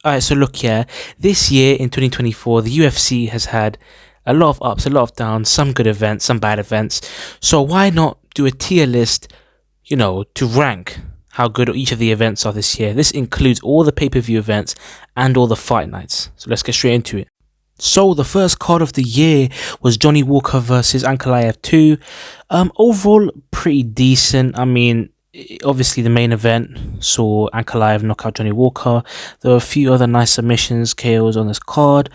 Alright, so look, yeah, this year in 2024, the UFC has had a lot of ups, a lot of downs, some good events, some bad events. So why not do a tier list, to rank how good each of the events are this year? This includes all the pay-per-view events and all the fight nights. So let's get straight into it. So the first card of the year was Johnny Walker versus Ankalaev 2. Overall, pretty decent. I mean, obviously the main event saw Ankalaev knock out Johnny Walker. There were a few other nice submissions, KOs on this card.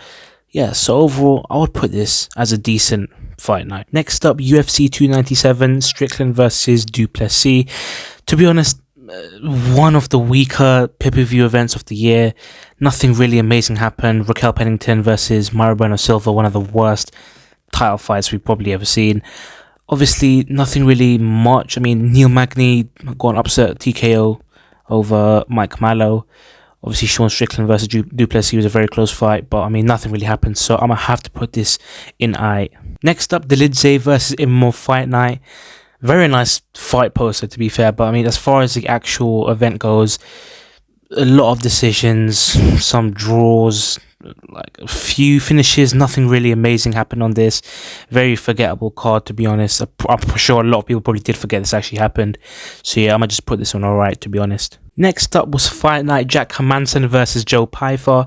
Yeah, so overall, I would put this as a decent fight night. Next up, UFC 297, Strickland versus Duplessis. To be honest, one of the weaker pay-per-view events of the year. Nothing really amazing happened. Raquel Pennington versus Mayra Bueno Silva, one of the worst title fights we've probably ever seen. Obviously, nothing really much. I mean, Neil Magny got an upset TKO over Mike Mallow. Obviously, Sean Strickland versus Duplessis was a very close fight, but I mean, nothing really happened, so I'm going to have to put this in I. Next up, Delidze versus Immo Fight Night. Very nice fight poster, to be fair, but I mean, as far as the actual event goes, a lot of decisions, some draws, like a few finishes. Nothing really amazing happened on this. Very forgettable card, to be honest. I'm sure a lot of people probably did forget this actually happened. So yeah, I'm gonna just put this on alright, to be honest. Next up was Fight Night, Jack Hermansson versus Joe Pyfer.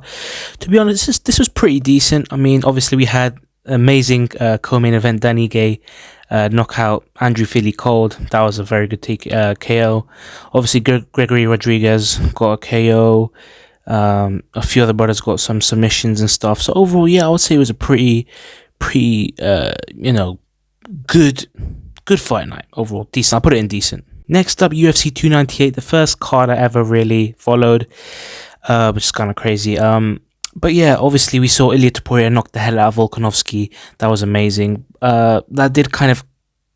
To be honest, this was pretty decent. I mean, obviously we had amazing co-main event, Danny Gay knockout Andrew Philly Cold. That was a very good KO. Obviously Gregory Rodriguez got a KO. A few other brothers got some submissions and stuff. So overall, yeah, I would say it was a pretty good fight night overall. Decent. I'll put it in decent. Next up, UFC 298, the first card I ever really followed, which is kind of crazy. But yeah, obviously we saw Ilia Topuria knock the hell out of Volkanovski. That was amazing. That did kind of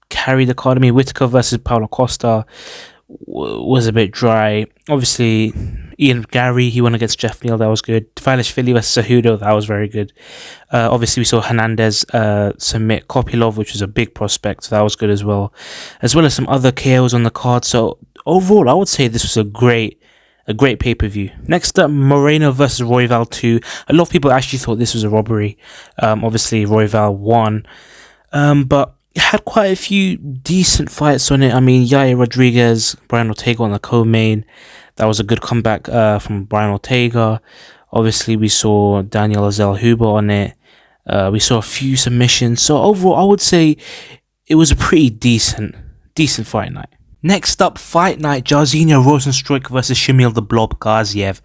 carry the card. I mean, Whitaker versus Paulo Costa was a bit dry. Obviously, Ian Gary, he won against Jeff Neal. That was good. Phili versus Cejudo. That was very good. Obviously, we saw Hernandez submit Kopilov, which was a big prospect. So that was good as well as some other KOs on the card. So overall, I would say this was a great pay-per-view. Next up, Moreno versus Royval 2. A lot of people actually thought this was a robbery. Obviously, Royval won. But it had quite a few decent fights on it. I mean, Yair Rodriguez, Brian Ortega on the co-main. That was a good comeback from Brian Ortega. Obviously, we saw Daniel Azel Huber on it. We saw a few submissions. So overall, I would say it was a pretty decent fight night. Next up, Fight Night, Jairzinho Rozenstruik versus Shamil the Blob Gaziev.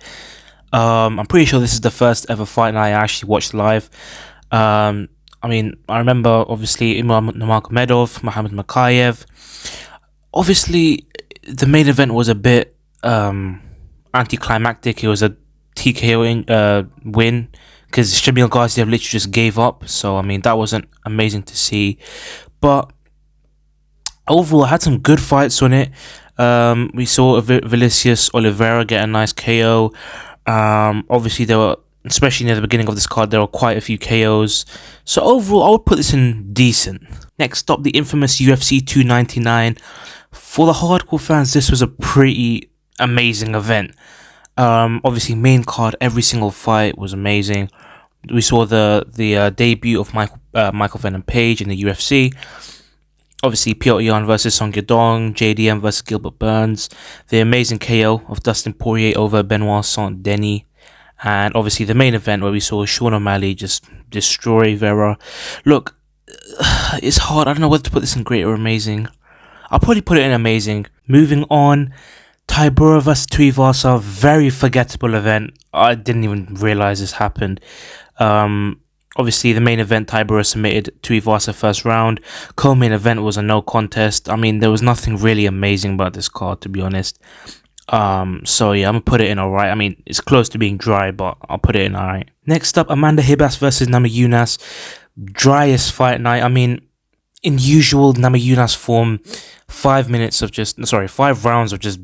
I'm pretty sure this is the first ever fight night I actually watched live. I mean, I remember, obviously, Imam Nurmagomedov, Mohamed Makayev. Obviously, the main event was a bit anticlimactic. It was a TKO win because Shamil Gaziev literally just gave up. So, I mean, that wasn't amazing to see. But overall, I had some good fights on it. We saw Vinicius Oliveira get a nice KO. Obviously, there were, especially near the beginning of this card, there were quite a few KOs. So overall, I would put this in decent. Next up, the infamous UFC 299. For the hardcore fans, this was a pretty amazing event. Obviously, main card, every single fight was amazing. We saw the debut of Michael Venom Page in the UFC. Obviously, Piotr Jan versus Song Yadong, JDM versus Gilbert Burns, the amazing KO of Dustin Poirier over Benoit Saint-Denis, and obviously the main event where we saw Sean O'Malley just destroy Vera. Look, it's hard. I don't know whether to put this in great or amazing. I'll probably put it in amazing. Moving on, Tybura versus Tuivasa, very forgettable event. I didn't even realize this happened. Obviously, the main event, Tybura submitted Tuivasa first round. Co-main event was a no contest. I mean, there was nothing really amazing about this card, to be honest. So yeah, I'm gonna put it in alright. I mean, it's close to being dry, but I'll put it in alright. Next up, Amanda Ribas versus Namajunas. Driest fight night. I mean, in usual Namajunas form, 5 rounds of just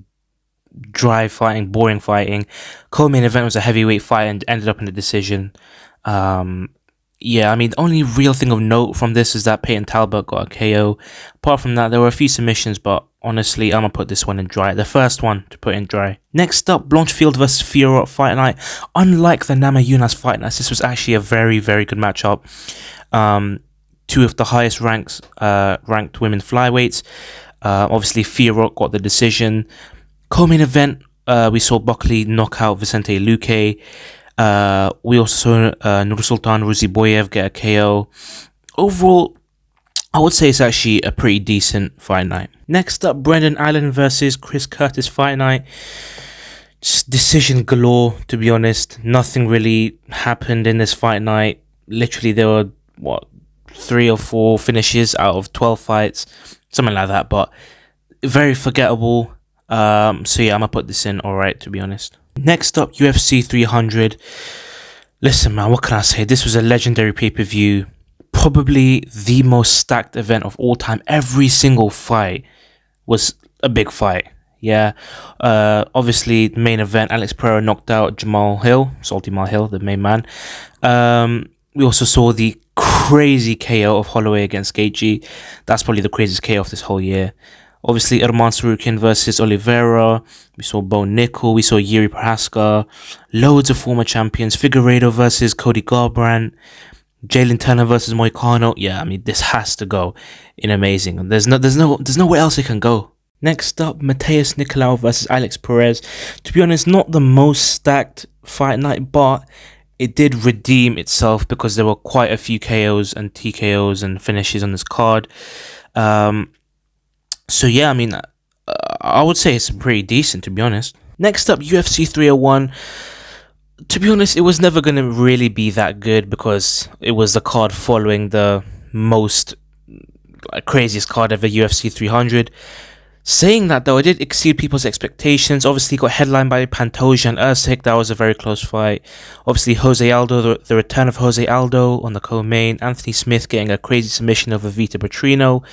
dry fighting, boring fighting. Co-main event was a heavyweight fight and ended up in a decision. Yeah, I mean, the only real thing of note from this is that Peyton Talbot got a KO. Apart from that, there were a few submissions, but Honestly, I'm gonna put this one in dry. The first one to put in dry. Next up, Blanchfield versus Fiorot Fight Night. Unlike the Namajunas Fight Nights, this was actually a very, very good matchup. Two of the highest ranked women flyweights. Obviously, Fiorot got the decision. Co-main event, we saw Buckley knock out Vicente Luque. We also saw Nursultan Ruziboyev get a KO. Overall, I would say it's actually a pretty decent fight night. Next up, Brendan Allen versus Chris Curtis Fight Night. Just decision galore, to be honest. Nothing really happened in this fight night. Literally, there were, 3 or 4 finishes out of 12 fights. Something like that, but very forgettable. So yeah, I'm going to put this in alright, to be honest. Next up, UFC 300. Listen, man, what can I say? This was a legendary pay-per-view. Probably the most stacked event of all time. Every single fight was a big fight. Yeah. Obviously, the main event, Alex Pereira knocked out Salty Mal Hill, the main man. We also saw the crazy KO of Holloway against Gaethje. That's probably the craziest KO of this whole year. Obviously, Erman Sarukian versus Oliveira. We saw Bo Nickel. We saw Yuri Prohaska. Loads of former champions. Figueiredo versus Cody Garbrandt. Jalen Turner versus Moicano. Yeah, I mean, this has to go in amazing. There's nowhere else it can go. Next up, Mateus Nicolau versus Alex Perez. To be honest, not the most stacked fight night, but it did redeem itself because there were quite a few KOs and TKOs and finishes on this card. So yeah, I mean, I would say it's pretty decent, to be honest. Next up, UFC 301. To be honest, it was never going to really be that good because it was the card following the most craziest card ever, UFC 300. Saying that, though, it did exceed people's expectations. Obviously, got headlined by Pantoja and Usyk. That was a very close fight. Obviously, Jose Aldo, the return of Jose Aldo on the co-main. Anthony Smith getting a crazy submission over Vita Petrino.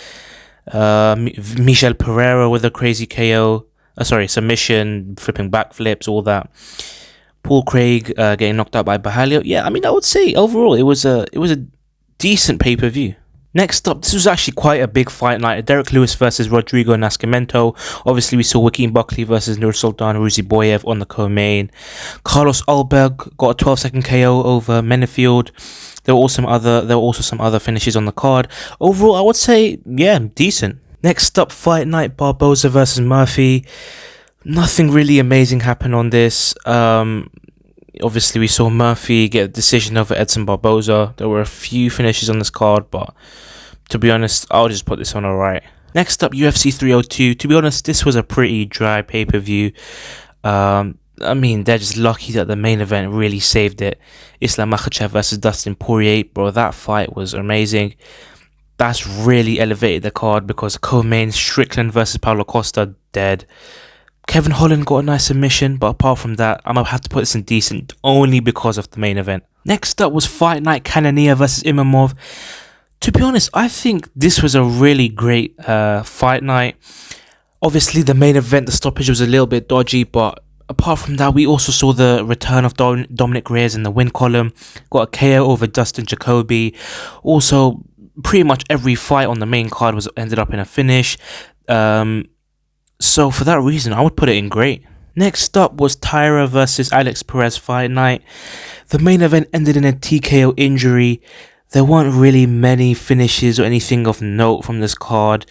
Michel Pereira with a crazy KO. Submission, flipping backflips, all that. Paul Craig getting knocked out by Bahalio. Yeah, I mean, I would say overall it was a decent pay-per-view. Next up, this was actually quite a big fight night. Derek Lewis versus Rodrigo Nascimento. Obviously, we saw Joaquin Buckley versus Nursultan Ruziboyev on the co-main. Carlos Ulberg got a 12-second KO over Menefield. There were also some other finishes on the card. Overall, I would say, yeah, decent. Next up, fight night, Barboza versus Murphy. Nothing really amazing happened on this. Obviously, we saw Murphy get a decision over Edson Barboza. There were a few finishes on this card, but to be honest, I'll just put this on alright. Next up, UFC 302. To be honest, this was a pretty dry pay-per-view. I mean, they're just lucky that the main event really saved it. Islam Makhachev versus Dustin Poirier. Bro, that fight was amazing. That's really elevated the card because co-main Strickland versus Paulo Costa, dead. Kevin Holland got a nice submission, but apart from that, I'm going to have to put this in decent only because of the main event. Next up was Fight Night Cannonier versus Imamov. To be honest, I think this was a really great fight night. Obviously, the main event, the stoppage was a little bit dodgy, but apart from that, we also saw the return of Dominic Reyes in the win column. Got a KO over Dustin Jacoby. Also, pretty much every fight on the main card ended up in a finish. So for that reason, I would put it in great. Next up was Tyra versus Alex Perez Fight Night. The main event ended in a TKO injury. There weren't really many finishes or anything of note from this card.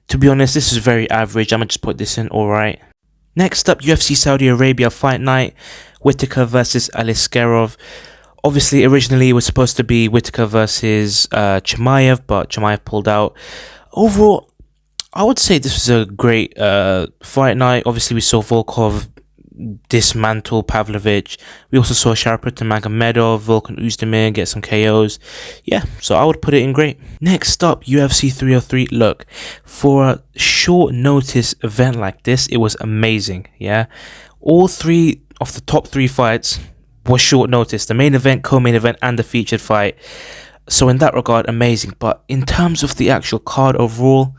To be honest, this is very average. I'm going to just put this in alright. Next up, UFC Saudi Arabia Fight Night. Whittaker versus Aliskerov. Obviously, originally it was supposed to be Whittaker versus Chimaev, but Chimaev pulled out. Overall, I would say this was a great fight night. Obviously, we saw Volkov dismantle Pavlovich. We also saw Sharipov Magomedov, Volkan Oezdemir get some KOs. Yeah, so I would put it in great. Next up, UFC 303. Look, for a short notice event like this, it was amazing. Yeah, all 3 of the top 3 fights were short notice. The main event, co-main event, and the featured fight. So in that regard, amazing. But in terms of the actual card overall,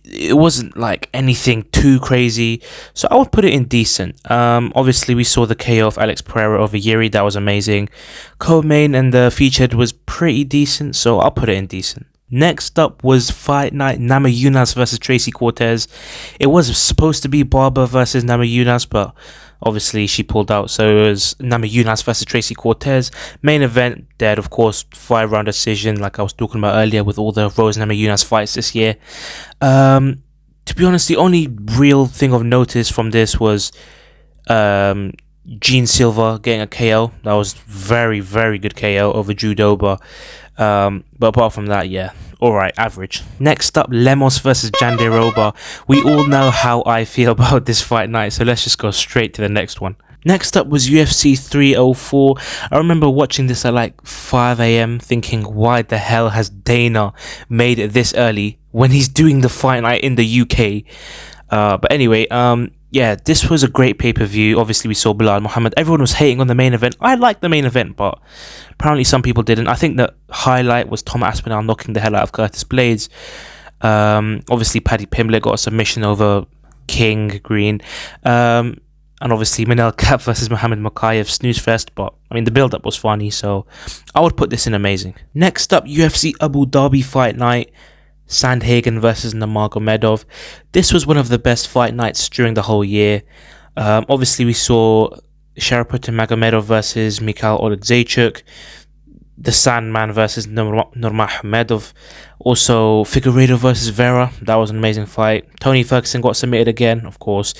it wasn't like anything too crazy, so I would put it in decent. Obviously we saw the KO of Alex Pereira over Yuri. That was amazing. Co-main and the featured was pretty decent, so I'll put it in decent. Next up was Fight Night Namajunas versus Tracy Cortez. It was supposed to be Barber versus Namajunas, but obviously she pulled out, so it was Namajunas versus Tracy Cortez. Main event, dead, of course, 5-round decision, like I was talking about earlier with all the Rose Namajunas fights this year. To be honest, the only real thing of notice from this was Gene Silva getting a KO. That was very, very good KO over Drew Dober. But apart from that, yeah, alright, average. Next up, Lemos versus Jandiroba. We all know how I feel about this fight night, so let's just go straight to the next one. Next up was UFC 304. I remember watching this at like 5 a.m. thinking, why the hell has Dana made it this early when he's doing the fight night in the UK? But anyway, yeah, this was a great pay-per-view. Obviously, we saw Bilal Muhammad. Everyone was hating on the main event. I liked the main event, but apparently some people didn't. I think the highlight was Tom Aspinall knocking the hell out of Curtis Blades. Obviously, Paddy Pimblett got a submission over King Green. And obviously, Manel Kape versus Muhammad Mokaev, snooze fest. But, I mean, the build-up was funny, so I would put this in amazing. Next up, UFC Abu Dhabi Fight Night. Sandhagen versus Nurmagomedov. This was one of the best fight nights during the whole year. Obviously, we saw Sharapova Magomedov versus Mikhail Oleksiejczuk, the Sandman versus Nurmagomedov, also Figueiredo versus Vera. That was an amazing fight. Tony Ferguson got submitted again, of course.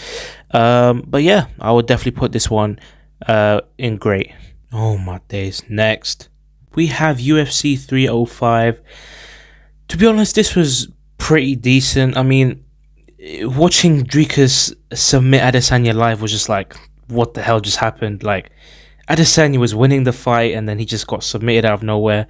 But yeah, I would definitely put this one in great. Oh my days. Next, we have UFC 305. To be honest, this was pretty decent. I mean, watching Dricus submit Adesanya live was just like, what the hell just happened? Like, Adesanya was winning the fight and then he just got submitted out of nowhere,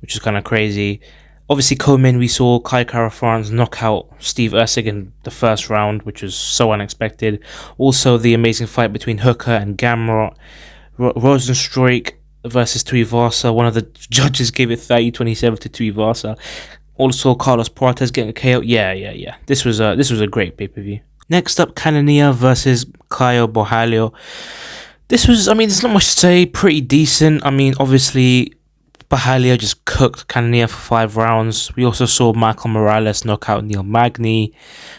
which is kind of crazy. Obviously, co-main, we saw Kai Kara-France knock out Steve Erceg in the first round, which was so unexpected. Also, the amazing fight between Hooker and Gamrot. Rosenstruik versus Tuivasa. One of the judges gave it 30-27 to Tuivasa. Also, Carlos Prates getting a KO. Yeah. This was a great pay-per-view. Next up, Cannonier versus Caio Borralho. This was, I mean, there's not much to say. Pretty decent. I mean, obviously, Borralho just cooked Cannonier for 5 rounds. We also saw Michael Morales knock out Neil Magny.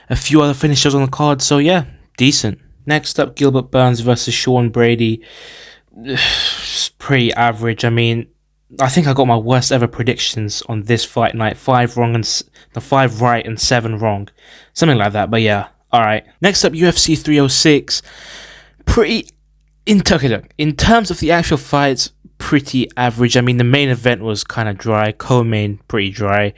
A few other finishers on the card. So, yeah, decent. Next up, Gilbert Burns versus Sean Brady. Pretty average. I mean, I think I got my worst ever predictions on this fight night. 5 right and 7 wrong. Something like that, but yeah. Alright. Next up, UFC 306. In terms of the actual fights, pretty average. I mean, the main event was kind of dry. Co-main, pretty dry.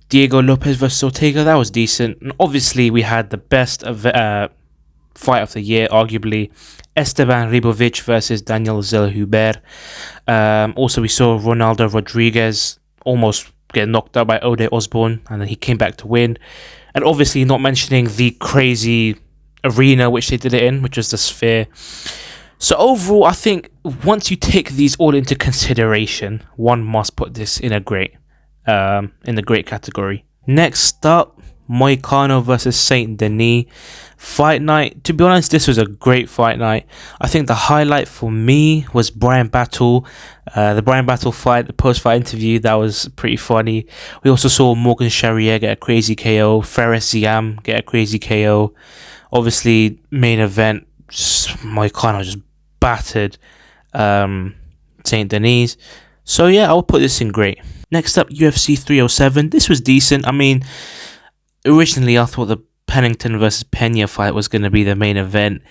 Diego Lopez versus Ortega, that was decent. And obviously, we had the best fight of the year, arguably. Esteban Ribovic versus Daniel Zellhuber. Also, we saw Ronaldo Rodriguez almost get knocked out by Ode Osborne, and then he came back to win. And obviously, not mentioning the crazy arena which they did it in, which was the Sphere. So overall, I think once you take these all into consideration, one must put this in the great category. Next up, Moicano versus Saint Denis fight night. To be honest, this was a great fight night. I think the highlight for me was Brian Battle. The Brian Battle fight, the post-fight interview, that was pretty funny. We also saw Morgan Charrier get a crazy KO, Fares Ziam get a crazy KO. Obviously, main event, Moicano just battered Saint Denis. So yeah, I'll put this in great. Next up, UFC 307. This was decent. I mean, originally I thought the Pennington versus Pena fight was going to be the main event.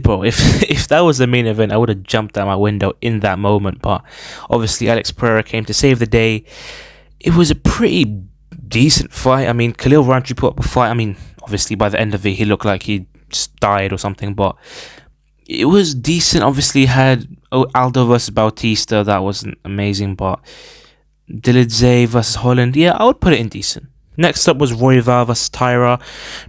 Bro, if that was the main event, I would have jumped out my window in that moment. But obviously, Alex Pereira came to save the day. It was a pretty decent fight. I mean, Khalil Rountree put up a fight. I mean, obviously, by the end of it, he looked like he just died or something. But it was decent. Obviously, had Aldo versus Bautista. That wasn't amazing. But Dilidze versus Holland. Yeah, I would put it in decent. Next up was Royval versus Tyra.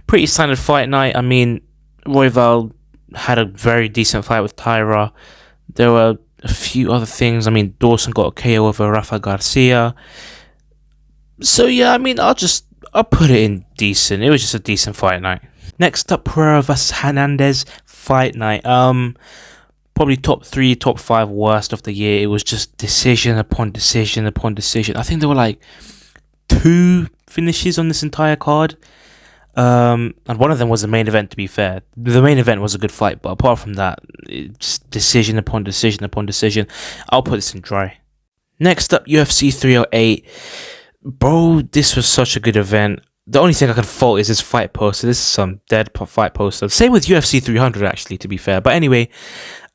Pretty standard fight night. I mean, Royval had a very decent fight with Tyra. There were a few other things. I mean, Dawson got a KO over Rafa Garcia. So yeah, I mean, I'll put it in decent. It was just a decent fight night. Next up, Pereira versus Hernandez fight night. Probably top 3, top 5 worst of the year. It was just decision upon decision upon decision. I think there were like 2 finishes on this entire card. And one of them was the main event, to be fair. The main event was a good fight, but apart from that, it's decision upon decision upon decision. I'll put this in dry. Next up, UFC 308. Bro, this was such a good event. The only thing I can fault is this fight poster. This is some dead fight poster. Same with UFC 300, actually, to be fair. But anyway,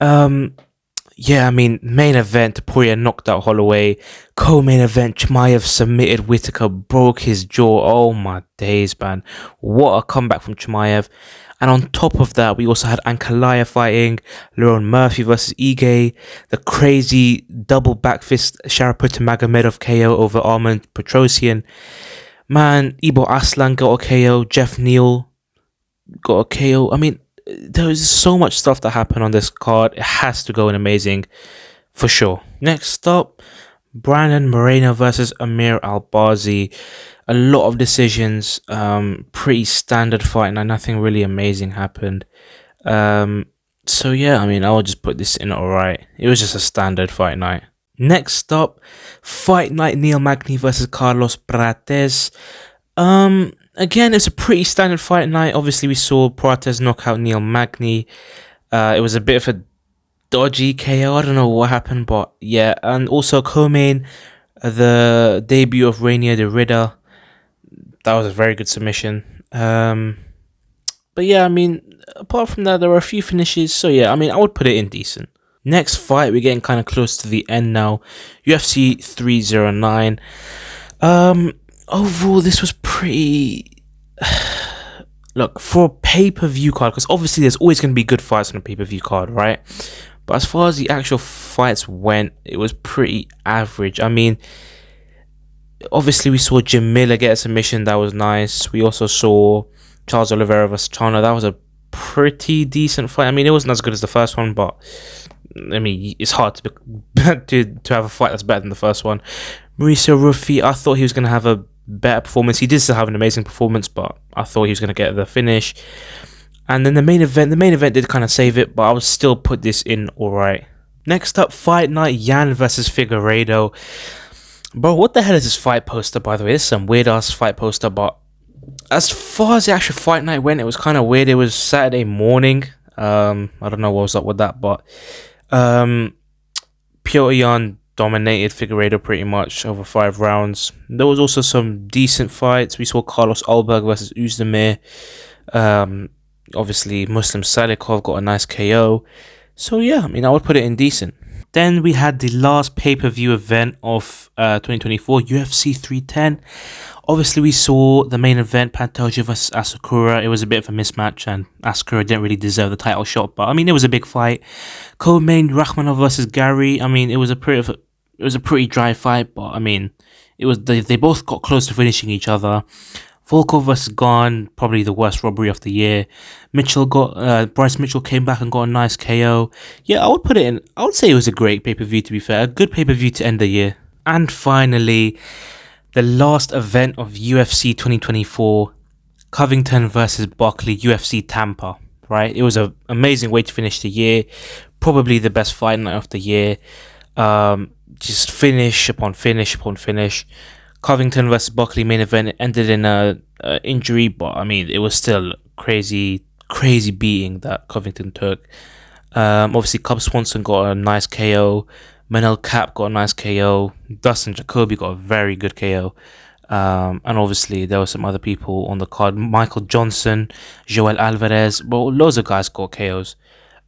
yeah, I mean, main event, Poirier knocked out Holloway. Co-main event, Chimaev submitted Whittaker, broke his jaw. Oh my days, man. What a comeback from Chimaev. And on top of that, we also had Ankalaev fighting, Lerone Murphy versus Ige, the crazy double back fist Sharaputta Magomedov KO over Arman Petrosyan. Man, Ibo Aslan got a KO, Jeff Neal got a KO. I mean, there's so much stuff that happened on this card. It has to go in amazing, for sure. Next up, Brandon Moreno versus Amir Albazi. A lot of decisions, pretty standard fight, and nothing really amazing happened. So yeah, I mean, I'll just put this in alright. It was just a standard fight night. Next up, Fight Night Neil Magny versus Carlos Prates. Again, it's a pretty standard fight night. Obviously, we saw Prates knock out Neil Magny. It was a bit of a dodgy KO. I don't know what happened, but yeah. And also co-main, the debut of Rainier the Ridder. That was a very good submission. But yeah, I mean, apart from that, there were a few finishes. So yeah, I mean, I would put it in decent. Next fight, we're getting kind of close to the end now. UFC 309. Overall, this was pretty... Look, for a pay-per-view card, because obviously there's always going to be good fights on a pay-per-view card, right? But as far as the actual fights went, it was pretty average. I mean, obviously we saw Jim Miller get a submission. That was nice. We also saw Charles Oliveira versus Chana. That was a pretty decent fight. I mean, it wasn't as good as the first one, but I mean, it's hard to have a fight that's better than the first one. Mauricio Ruffi, I thought he was going to have a better performance. He did still have an amazing performance, but I thought he was going to get the finish. And then the main event did kind of save it, but I would still put this in alright. Next up, Fight Night Yan versus Figueiredo. Bro, what the hell is this fight poster, by the way? This is some weird ass fight poster, but as far as the actual fight night went, it was kind of weird. It was Saturday morning. I don't know what was up with that, but Piotr Yan dominated Figueiredo pretty much over 5 rounds. There was also some decent fights. We saw Carlos Ulberg versus Uzdemir. Obviously, Muslim Salikov got a nice KO. So yeah, I mean, I would put it in decent. Then we had the last pay-per-view event of 2024, UFC 310. Obviously, we saw the main event, Pantoja versus Asakura. It was a bit of a mismatch, and Asakura didn't really deserve the title shot. But I mean, it was a big fight. Co-main Rakhmonov versus Gary. I mean, it was a pretty dry fight, but I mean, it was they both got close to finishing each other. Volkov versus Gane, probably the worst robbery of the year. Bryce Mitchell came back and got a nice KO. Yeah, I would put it in. I would say it was a great pay-per-view, to be fair. A good pay-per-view to end the year. And finally, the last event of UFC 2024, Covington versus Buckley, UFC Tampa, right? It was an amazing way to finish the year. Probably the best fight night of the year. Just finish upon finish upon finish. Covington versus Buckley main event ended in a injury, but I mean, it was still crazy beating that Covington took. Obviously, Cub Swanson got a nice KO. Manel Kape got a nice KO. Dustin Jacoby got a very good KO. And obviously, there were some other people on the card. Michael Johnson, Joel Alvarez. Well, loads of guys got KOs.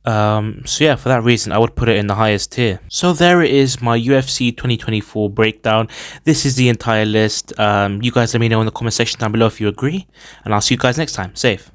So yeah, for that reason, I would put it in the highest tier. So there it is, my UFC 2024 breakdown. This is the entire list. You guys let me know in the comment section down below if you agree. And I'll see you guys next time. Safe.